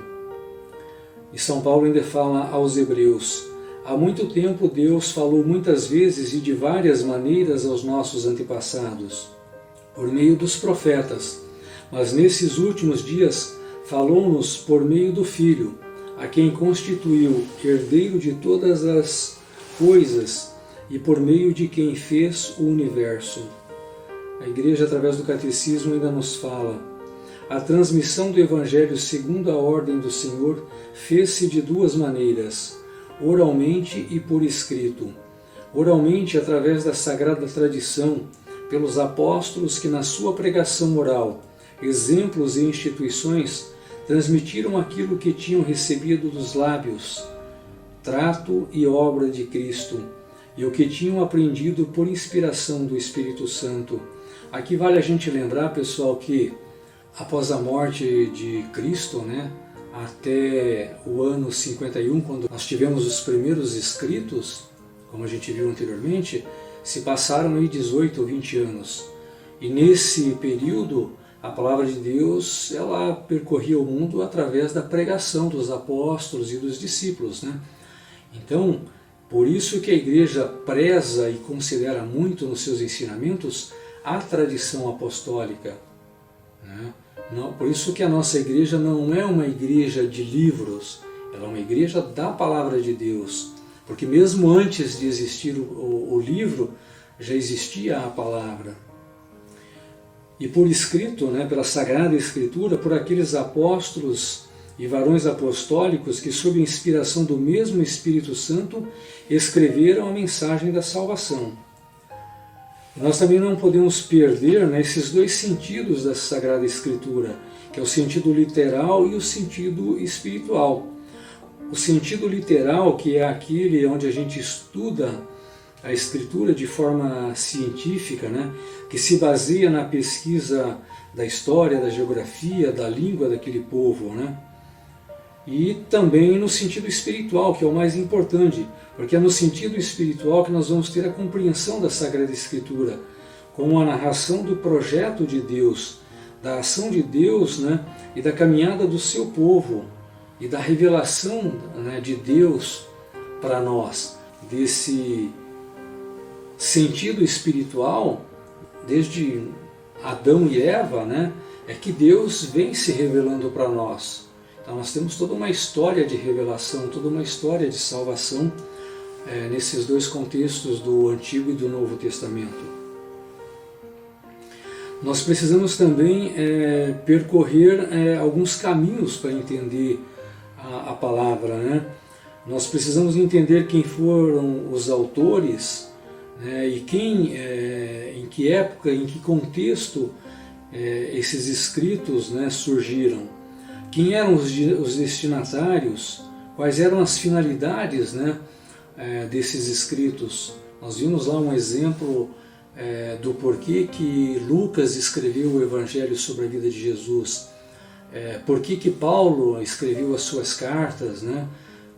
S1: E São Paulo ainda fala aos Hebreus: há muito tempo Deus falou muitas vezes e de várias maneiras aos nossos antepassados, por meio dos profetas, mas nesses últimos dias falou-nos por meio do Filho, a quem constituiu herdeiro de todas as coisas e por meio de quem fez o universo. A Igreja, através do Catecismo, ainda nos fala: a transmissão do Evangelho segundo a ordem do Senhor fez-se de duas maneiras, oralmente e por escrito. Oralmente, através da sagrada tradição, pelos apóstolos que na sua pregação oral, exemplos e instituições, transmitiram aquilo que tinham recebido dos lábios, trato e obra de Cristo, e o que tinham aprendido por inspiração do Espírito Santo. Aqui vale a gente lembrar, pessoal, que após a morte de Cristo, né, até o ano 51, quando nós tivemos os primeiros escritos, como a gente viu anteriormente, se passaram aí 18 ou 20 anos. E nesse período, a palavra de Deus, ela percorria o mundo através da pregação dos apóstolos e dos discípulos, né? Então, por isso que a Igreja preza e considera muito nos seus ensinamentos a tradição apostólica, né? Não, por isso que a nossa igreja não é uma igreja de livros, ela é uma igreja da palavra de Deus, porque mesmo antes de existir o livro, já existia a palavra. E por escrito, né, pela Sagrada Escritura, por aqueles apóstolos e varões apostólicos que, sob a inspiração do mesmo Espírito Santo, escreveram a mensagem da salvação. Nós também não podemos perder, né, esses dois sentidos da Sagrada Escritura, que é o sentido literal e o sentido espiritual. O sentido literal, que é aquele onde a gente estuda a Escritura de forma científica, né, que se baseia na pesquisa da história, da geografia, da língua daquele povo, né? E também no sentido espiritual, que é o mais importante, porque é no sentido espiritual que nós vamos ter a compreensão da Sagrada Escritura, como a narração do projeto de Deus, da ação de Deus, né, e da caminhada do seu povo, e da revelação, né, de Deus para nós, desse sentido espiritual, desde Adão e Eva, né, é que Deus vem se revelando para nós. Então nós temos toda uma história de revelação, toda uma história de salvação nesses dois contextos do Antigo e do Novo Testamento. Nós precisamos também percorrer alguns caminhos para entender a palavra, né? Nós precisamos entender quem foram os autores, né, e em que época, em que contexto esses escritos, né, surgiram. Quem eram os destinatários, quais eram as finalidades, né, desses escritos. Nós vimos lá um exemplo do porquê que Lucas escreveu o Evangelho sobre a vida de Jesus, por que Paulo escreveu as suas cartas, né?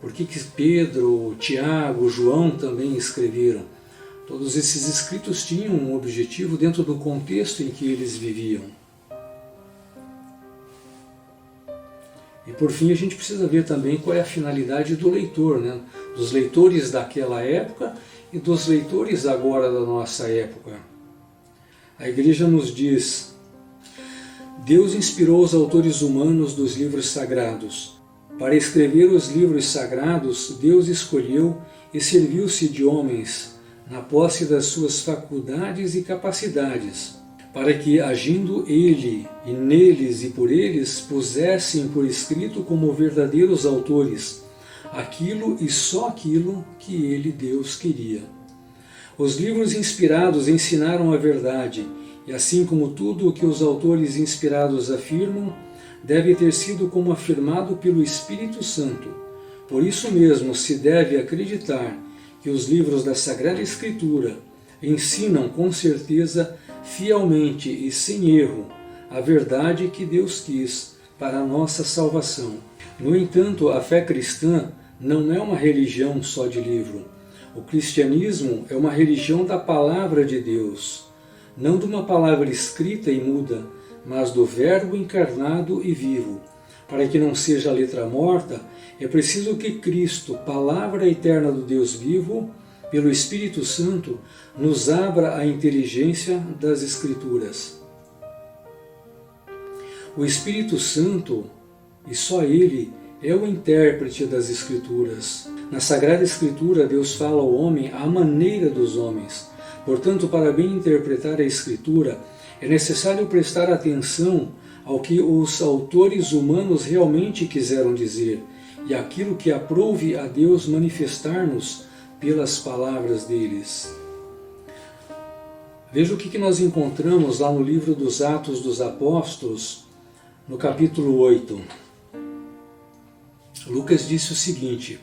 S1: Por que Pedro, Tiago, João também escreveram. Todos esses escritos tinham um objetivo dentro do contexto em que eles viviam. E por fim a gente precisa ver também qual é a finalidade do leitor, né? Dos leitores daquela época e dos leitores agora da nossa época. A Igreja nos diz: Deus inspirou os autores humanos dos livros sagrados. Para escrever os livros sagrados, Deus escolheu e serviu-se de homens na posse das suas faculdades e capacidades, para que, agindo Ele e neles e por eles, pusessem por escrito como verdadeiros autores aquilo e só aquilo que Ele, Deus, queria. Os livros inspirados ensinaram a verdade, e assim como tudo o que os autores inspirados afirmam, deve ter sido como afirmado pelo Espírito Santo. Por isso mesmo se deve acreditar que os livros da Sagrada Escritura ensinam com certeza, fielmente e sem erro, a verdade que Deus quis para a nossa salvação. No entanto, a fé cristã não é uma religião só de livro. O cristianismo é uma religião da palavra de Deus, não de uma palavra escrita e muda, mas do Verbo encarnado e vivo. Para que não seja letra morta, é preciso que Cristo, palavra eterna do Deus vivo, pelo Espírito Santo, nos abra a inteligência das Escrituras. O Espírito Santo, e só Ele, é o intérprete das Escrituras. Na Sagrada Escritura, Deus fala ao homem à maneira dos homens. Portanto, para bem interpretar a Escritura, é necessário prestar atenção ao que os autores humanos realmente quiseram dizer e aquilo que aprouve a Deus manifestar-nos pelas palavras deles. Veja o que nós encontramos lá no livro dos Atos dos Apóstolos, no capítulo 8. Lucas disse o seguinte: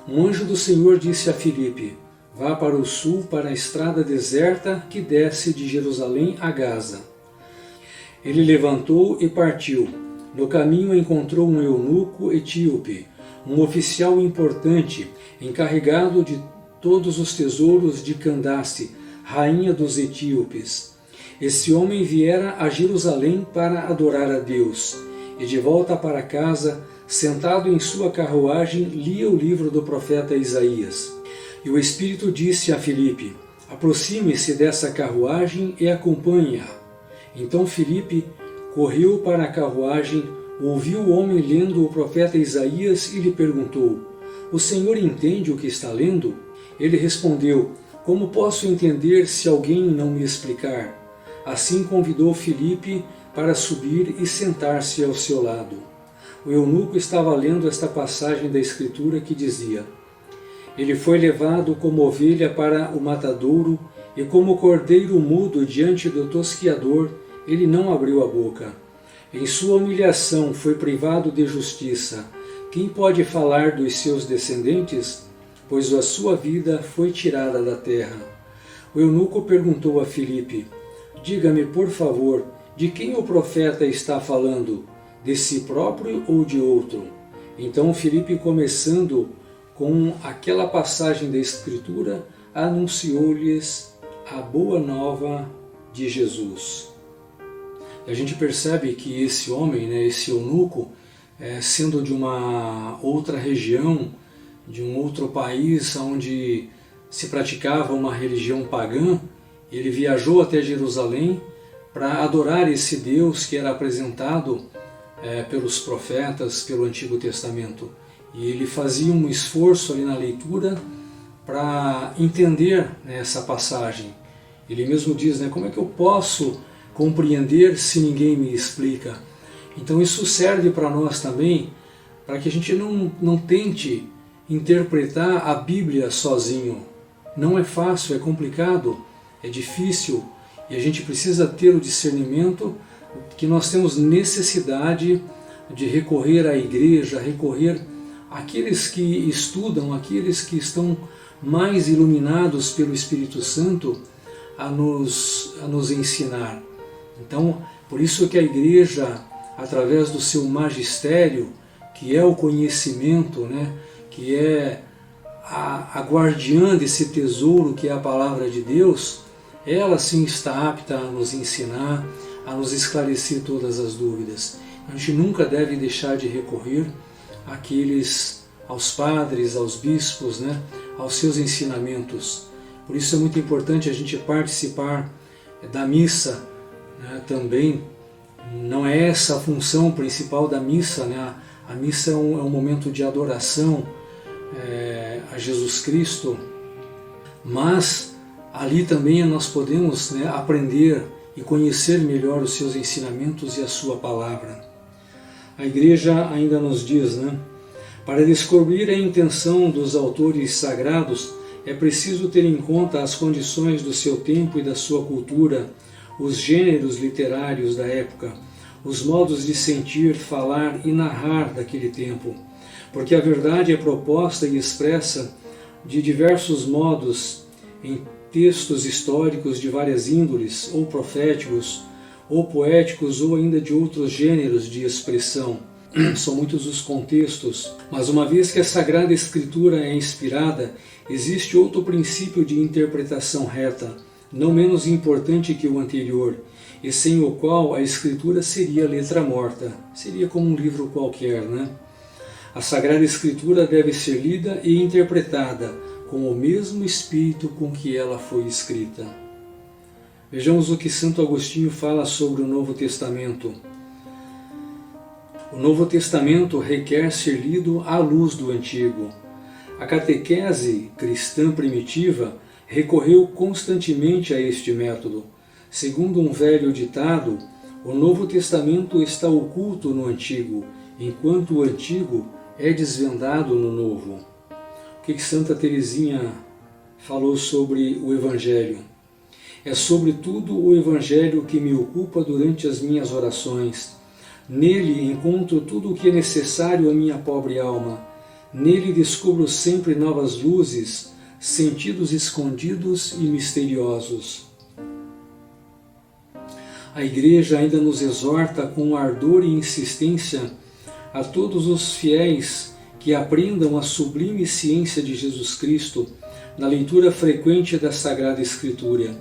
S1: um anjo do Senhor disse a Filipe: vá para o sul, para a estrada deserta que desce de Jerusalém a Gaza. Ele levantou e partiu. No caminho encontrou um eunuco etíope, um oficial importante, encarregado de todos os tesouros de Candace, rainha dos etíopes. Esse homem viera a Jerusalém para adorar a Deus, e de volta para casa, sentado em sua carruagem, lia o livro do profeta Isaías. E o Espírito disse a Filipe: aproxime-se dessa carruagem e acompanhe-a. Então Filipe correu para a carruagem, ouviu o homem lendo o profeta Isaías e lhe perguntou: o Senhor entende o que está lendo? Ele respondeu: como posso entender se alguém não me explicar? Assim convidou Filipe para subir e sentar-se ao seu lado. O eunuco estava lendo esta passagem da Escritura que dizia: ele foi levado como ovelha para o matadouro, e como cordeiro mudo diante do tosquiador, ele não abriu a boca. Em sua humilhação foi privado de justiça. Quem pode falar dos seus descendentes? Pois a sua vida foi tirada da terra. O eunuco perguntou a Filipe: diga-me, por favor, de quem o profeta está falando? De si próprio ou de outro? Então Filipe, começando com aquela passagem da Escritura, anunciou-lhes a boa nova de Jesus. A gente percebe que esse homem, né, esse eunuco, sendo de uma outra região, de um outro país onde se praticava uma religião pagã, ele viajou até Jerusalém para adorar esse Deus que era apresentado pelos profetas, pelo Antigo Testamento. E ele fazia um esforço ali na leitura para entender, né, essa passagem. Ele mesmo diz, né, como é que eu posso compreender se ninguém me explica? Então isso serve para nós também, para que a gente não tente interpretar a Bíblia sozinho. Não é fácil, é complicado, é difícil, e a gente precisa ter o discernimento que nós temos necessidade de recorrer à igreja, recorrer àqueles que estudam, àqueles que estão mais iluminados pelo Espírito Santo a nos ensinar. Então, por isso que a igreja, através do seu magistério, que é o conhecimento, né, que é a guardiã desse tesouro que é a palavra de Deus, ela sim está apta a nos ensinar, a nos esclarecer todas as dúvidas. A gente nunca deve deixar de recorrer aos padres, aos bispos, né, aos seus ensinamentos. Por isso é muito importante a gente participar da missa, né, também. Não é essa a função principal da missa, né? A missa é um momento de adoração a Jesus Cristo, mas ali também nós podemos, né, aprender e conhecer melhor os seus ensinamentos e a sua palavra. A igreja ainda nos diz, né, para descobrir a intenção dos autores sagrados é preciso ter em conta as condições do seu tempo e da sua cultura, os gêneros literários da época, os modos de sentir, falar e narrar daquele tempo, porque a verdade é proposta e expressa de diversos modos em textos históricos de várias índoles, ou proféticos, ou poéticos, ou ainda de outros gêneros de expressão. São muitos os contextos, mas uma vez que a Sagrada Escritura é inspirada, existe outro princípio de interpretação reta, não menos importante que o anterior, e sem o qual a Escritura seria letra morta, seria como um livro qualquer, né? A Sagrada Escritura deve ser lida e interpretada com o mesmo espírito com que ela foi escrita. Vejamos o que Santo Agostinho fala sobre o Novo Testamento. O Novo Testamento requer ser lido à luz do Antigo. A catequese cristã primitiva recorreu constantemente a este método. Segundo um velho ditado, o Novo Testamento está oculto no Antigo, enquanto o Antigo é desvendado no Novo. O que Santa Teresinha falou sobre o Evangelho? É sobretudo o Evangelho que me ocupa durante as minhas orações. Nele encontro tudo o que é necessário à minha pobre alma. Nele descubro sempre novas luzes, sentidos escondidos e misteriosos. A Igreja ainda nos exorta com ardor e insistência a todos os fiéis que aprendam a sublime ciência de Jesus Cristo na leitura frequente da Sagrada Escritura,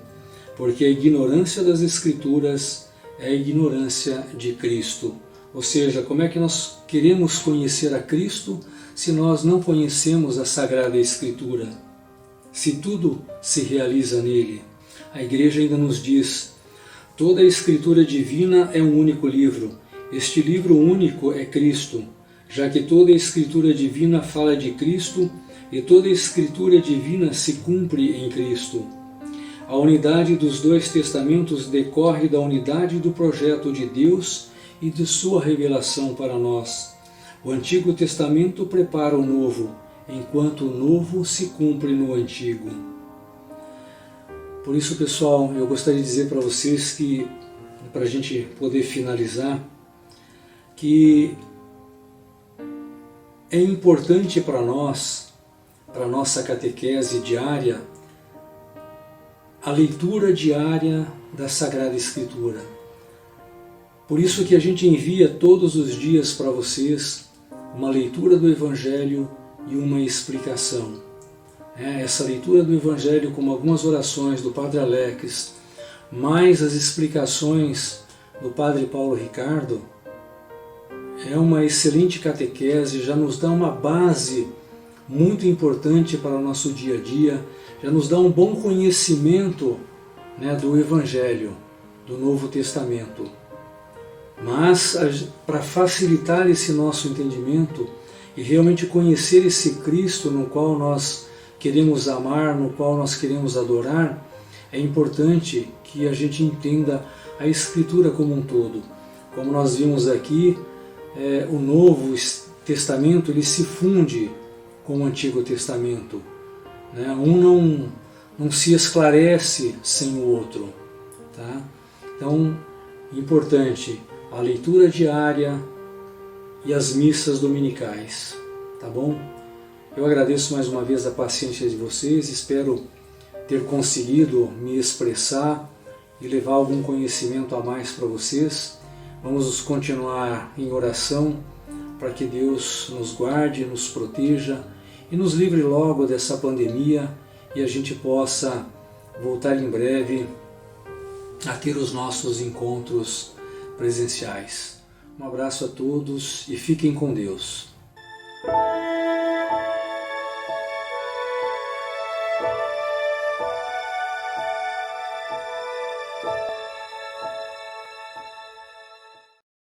S1: porque a ignorância das Escrituras é a ignorância de Cristo. Ou seja, como é que nós queremos conhecer a Cristo se nós não conhecemos a Sagrada Escritura? Se tudo se realiza nele. A Igreja ainda nos diz: toda a Escritura divina é um único livro. Este livro único é Cristo, já que toda a Escritura divina fala de Cristo e toda a Escritura divina se cumpre em Cristo. A unidade dos dois testamentos decorre da unidade do projeto de Deus e de sua revelação para nós. O Antigo Testamento prepara o Novo, enquanto o Novo se cumpre no Antigo. Por isso, pessoal, eu gostaria de dizer para vocês que, para a gente poder finalizar, que é importante para nós, para a nossa catequese diária, a leitura diária da Sagrada Escritura. Por isso que a gente envia todos os dias para vocês uma leitura do Evangelho e uma explicação. Essa leitura do Evangelho, como algumas orações do Padre Alex, mas as explicações do Padre Paulo Ricardo é uma excelente catequese, já nos dá uma base muito importante para o nosso dia a dia, já nos dá um bom conhecimento, né, do Evangelho, do Novo Testamento. Mas para facilitar esse nosso entendimento e realmente conhecer esse Cristo no qual nós queremos amar, no qual nós queremos adorar, é importante que a gente entenda a Escritura como um todo. Como nós vimos aqui, o Novo Testamento ele se funde com o Antigo Testamento, né? Um não se esclarece sem o outro, tá? Então, importante a leitura diária e as missas dominicais, tá bom? Eu agradeço mais uma vez a paciência de vocês, espero ter conseguido me expressar e levar algum conhecimento a mais para vocês. Vamos continuar em oração para que Deus nos guarde, nos proteja e nos livre logo dessa pandemia e a gente possa voltar em breve a ter os nossos encontros presenciais. Um abraço a todos e fiquem com Deus.